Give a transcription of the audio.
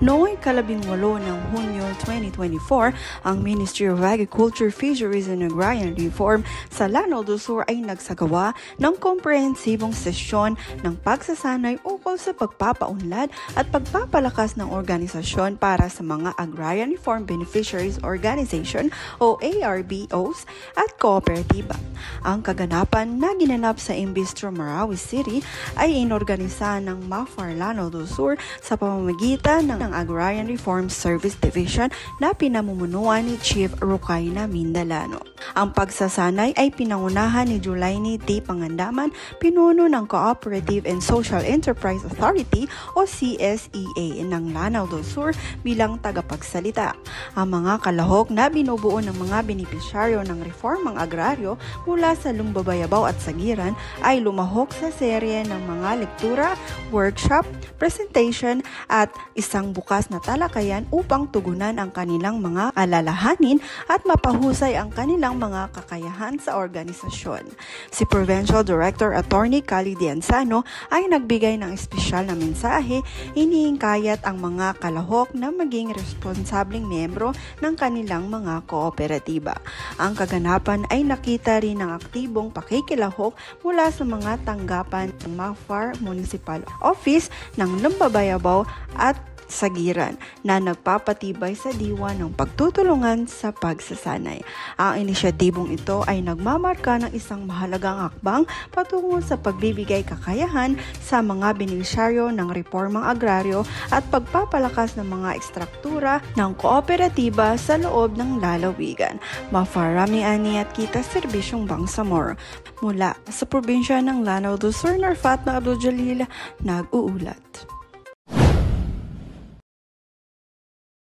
Noong 18 ng Hunyo 2024, ang Ministry of Agriculture, Fisheries and Agrarian Reform sa Lanao do Sur ay nagsagawa ng komprehensibong sesyon ng pagsasanay ukol sa pagpapaunlad at pagpapalakas ng organisasyon para sa mga Agrarian Reform Beneficiaries Organization o ARBOs at kooperatiba. Ang kaganapan na ginanap sa Imbistro, Marawi City ay inorganisa ng MAFAR Lanao do Sur sa pamamagitan ng Agrarian Reform Service Division na pinamumunuan ni Chief Rucaina Mindalano. Ang pagsasanay ay pinangunahan ni Julaini T. Pangandaman, pinuno ng Cooperative and Social Enterprise Authority o CSEA ng Lanao do Sur bilang tagapagsalita. Ang mga kalahok na binubuo ng mga benepisyaryo ng reformang agraryo mula sa Lumbabayabaw at Sagiran ay lumahok sa serye ng mga lektura, workshop, presentation at isang bukas na talakayan upang tugunan ang kanilang mga alalahanin at mapahusay ang kanilang mga kakayahan sa organisasyon. Si Provincial Director Attorney Cali Dianzano ay nagbigay ng espesyal na mensahe, iniingkayat ang mga kalahok na maging responsableng miyembro ng kanilang mga kooperatiba. Ang kaganapan ay nakita rin ng aktibong pakikilahok mula sa mga tanggapan ng MAFAR Municipal Office ng Lumbabayabaw at Sagiran na nagpapatibay sa diwa ng pagtutulungan sa pagsasanay. Ang inisyatibong ito ay nagmamarka ng isang mahalagang hakbang patungo sa pagbibigay kakayahan sa mga benepisyaryo ng reformang agraryo at pagpapalakas ng mga ekstruktura ng kooperatiba sa loob ng lalawigan. MAFAR Rami-Ani at Kita Serbisyong Bangsamoro. Mula sa probinsya ng Lanao do Sur, Fatma Abdul Jalil, nag-uulat.